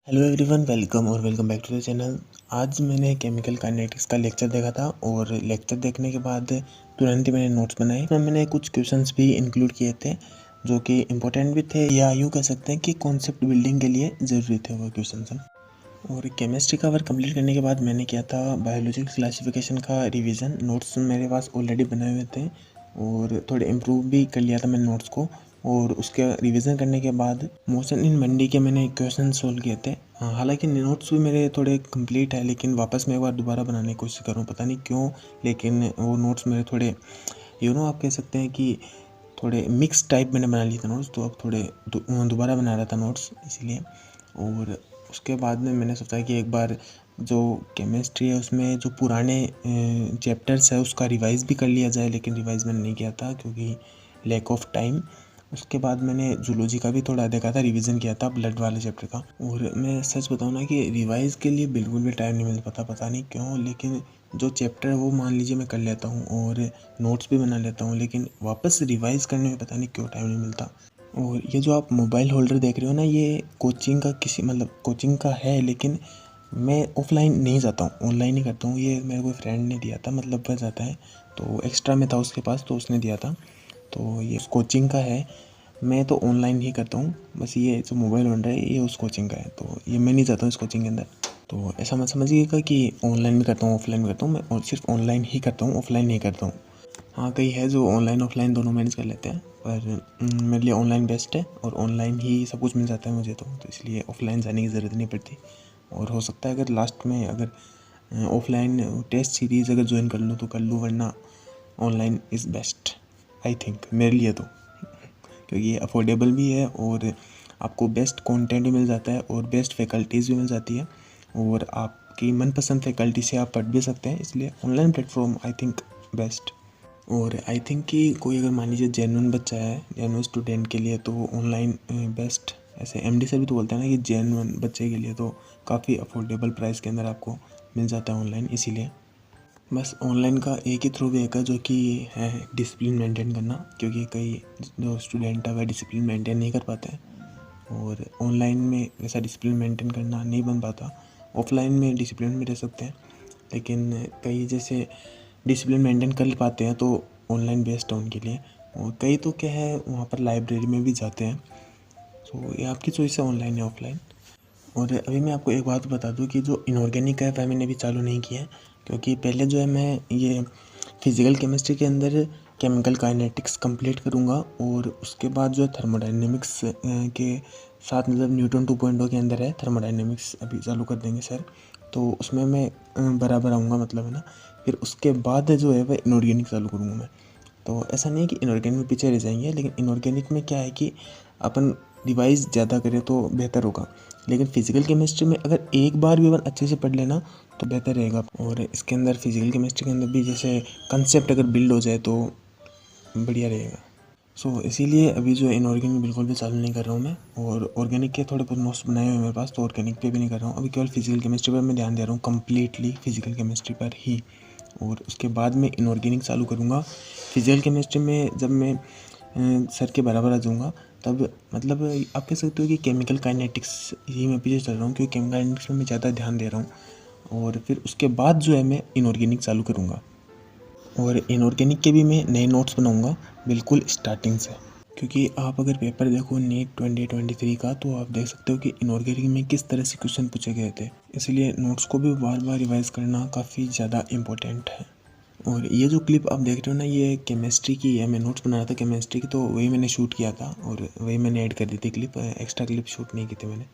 Hello everyone, welcome back to the channel. आज मैंने chemical kinetics का लेक्चर देखा था और लेक्चर देखने के बाद तुरंत ही मैंने नोट्स बनाए। इसमें मैंने कुछ क्वेश्चंस भी इंक्लूड किए थे जो कि इम्पोर्टेंट भी थे, या यूँ कह सकते हैं कि कॉन्सेप्ट बिल्डिंग के लिए ज़रूरी थे वो क्वेश्चंस। और केमिस्ट्री का वर्क कंप्लीट करने के बाद मैंने किया था बायोलॉजी क्लासिफिकेशन का रिवीजन। नोट्स मेरे पास ऑलरेडी बने हुए थे और थोड़े इम्प्रूव भी कर लिया था मैंने नोट्स को। और उसके रिवीजन करने के बाद मोशन इन मंडी के मैंने क्वेश्चन सोल्व किए थे। हालांकि नोट्स भी मेरे थोड़े कंप्लीट है, लेकिन वापस मैं एक बार दोबारा बनाने की कोशिश करूँ, पता नहीं क्यों, लेकिन वो नोट्स मेरे थोड़े आप कह सकते हैं कि थोड़े मिक्स टाइप मैंने बना लिए थे नोट्स, तो अब थोड़े दोबारा बना रहा था नोट्स इसलिए। और उसके बाद में मैंने सोचा कि एक बार जो केमिस्ट्री है उसमें जो पुराने चैप्टर्स है उसका रिवाइज़ भी कर लिया जाए, लेकिन रिवाइज़ मैंने नहीं किया था क्योंकि लैक ऑफ टाइम। उसके बाद मैंने जूलॉजी का भी थोड़ा देखा था, रिवीजन किया था ब्लड वाले चैप्टर का। और मैं सच बताऊँ ना कि रिवाइज़ के लिए बिल्कुल भी टाइम नहीं मिल पाता, पता नहीं क्यों। लेकिन जो चैप्टर है वो मान लीजिए मैं कर लेता हूँ और नोट्स भी बना लेता हूँ, लेकिन वापस रिवाइज़ करने में पता नहीं क्यों टाइम नहीं मिलता। और ये जो आप मोबाइल होल्डर देख रहे हो ना, ये कोचिंग का कोचिंग का है, लेकिन मैं ऑफलाइन नहीं जाता हूँ, ऑनलाइन ही करता हूँ। ये मेरे कोई फ्रेंड ने दिया था, मतलब वह जाता है तो एक्स्ट्रा में था उसके पास, तो उसने दिया था। तो ये उस कोचिंग का है, मैं तो ऑनलाइन ही करता हूँ। बस ये जो मोबाइल होल्डर है ये उस कोचिंग का है, तो ये मैं नहीं जाता हूँ इस कोचिंग के अंदर। तो ऐसा मत समझिएगा कि ऑनलाइन भी करता हूँ ऑफलाइन भी करता हूँ, मैं सिर्फ ऑनलाइन ही करता हूँ, ऑफलाइन नहीं करता हूँ। हाँ, कई है जो ऑनलाइन ऑफलाइन दोनों मैनेज कर लेते हैं, पर मेरे लिए ऑनलाइन बेस्ट है और ऑनलाइन ही सब कुछ मिल जाता है मुझे, तो इसलिए ऑफलाइन जाने की ज़रूरत नहीं पड़ती। और हो सकता है अगर लास्ट में अगर ऑफलाइन टेस्ट सीरीज़ अगर ज्वाइन कर लूँ तो कर लूँ, वरना online is best I think मेरे लिए तो, क्योंकि ये अफोर्डेबल भी है और आपको बेस्ट कंटेंट भी मिल जाता है और बेस्ट फैकल्टीज़ भी मिल जाती है और आपकी मनपसंद फैकल्टी से आप पढ़ भी सकते हैं, इसलिए online platform I think best. और आई थिंक कि कोई अगर मान लीजिए जेन्युइन बच्चा है, जेन्युइन स्टूडेंट के लिए तो ऑनलाइन बेस्ट। ऐसे एमडी सर भी तो बोलते हैं ना कि जेन्युइन बच्चे के लिए तो काफ़ी अफोर्डेबल प्राइस के अंदर आपको मिल जाता है ऑनलाइन। इसीलिए बस ऑनलाइन का एक ही थ्रू वे है जो कि है डिसिप्लिन मेंटेन करना, क्योंकि कई जो स्टूडेंट है वह डिसिप्लिन मेंटेन नहीं कर पाते हैं और ऑनलाइन में वैसा डिसिप्लिन मेंटेन करना नहीं बन पाता। ऑफलाइन में डिसिप्लिन में रह सकते हैं, लेकिन कई जैसे डिसिप्लिन मेंटेन कर पाते हैं तो ऑनलाइन बेस्ट है उनके लिए। और कई तो क्या है वहाँ पर लाइब्रेरी में भी जाते हैं, तो ये आपकी चॉइस है ऑनलाइन या ऑफलाइन। और अभी मैं आपको एक बात बता दूं कि जो इनऑर्गेनिक है वह मैंने अभी चालू नहीं किया है, क्योंकि पहले जो है मैं ये फिज़िकल केमिस्ट्री के अंदर केमिकल काइनेटिक्स कंप्लीट करूँगा और उसके बाद जो है थर्मोडाइनमिक्स के साथ, मतलब न्यूटन 2.0 के अंदर है थर्मोडाइनमिक्स, अभी चालू कर देंगे सर, तो उसमें मैं बराबर आऊँगा, मतलब है ना। फिर उसके बाद जो है वह इनऑर्गेनिक चालू करूँगा मैं। तो ऐसा नहीं है कि इनऑर्गेनिक में पीछे रह जाएंगे, लेकिन इनऑर्गेनिक में क्या है कि अपन रिवाइज ज़्यादा करें तो बेहतर होगा। लेकिन फिजिकल केमिस्ट्री में अगर एक बार भी अपन अच्छे से पढ़ लेना तो बेहतर रहेगा। और इसके अंदर फिजिकल केमिस्ट्री के अंदर भी जैसे कंसेप्ट अगर बिल्ड हो जाए तो बढ़िया रहेगा। इसीलिए अभी जो इनऑर्गेनिक बिल्कुल भी चालू नहीं कर रहा हूँ मैं, और ऑर्गेनिक के थोड़े बहुत नोट्स बनाए हुए हैं मेरे पास, तो ऑर्गेनिक पे भी नहीं कर रहा हूँ अभी, केवल फिजिकल केमिस्ट्री पर मैं ध्यान दे रहा हूँ, कम्प्लीटली फिजिकल केमिस्ट्री पर ही। और उसके बाद मैं इनऑर्गेनिक चालू करूँगा। फिजिकल केमिस्ट्री में जब मैं सर के बराबर आ जाऊँगा तब, मतलब आप कह सकते हो कि केमिकल काइनेटिक्स ही मैं पीछे चल रहा हूँ, क्योंकि केमिकल काइनेटिक्स में मैं ज़्यादा ध्यान दे रहा हूँ। और फिर उसके बाद जो है मैं इनऑर्गेनिक चालू करूँगा, और इनऑर्गेनिक के भी मैं नए नोट्स बनाऊँगा बिल्कुल स्टार्टिंग से। क्योंकि आप अगर पेपर देखो नीट 2023 का, तो आप देख सकते हो कि इनऑर्गेनिक में किस तरह से क्वेश्चन पूछे गए थे, इसलिए नोट्स को भी बार बार रिवाइज करना काफ़ी ज़्यादा इम्पोर्टेंट है। और ये जो क्लिप आप देख रहे हो ना, ये केमिस्ट्री की है, मैं नोट्स बना रहा था केमिस्ट्री की, तो वही मैंने शूट किया था और वही मैंने ऐड कर दी थी क्लिप, एक्स्ट्रा क्लिप शूट नहीं की थी मैंने।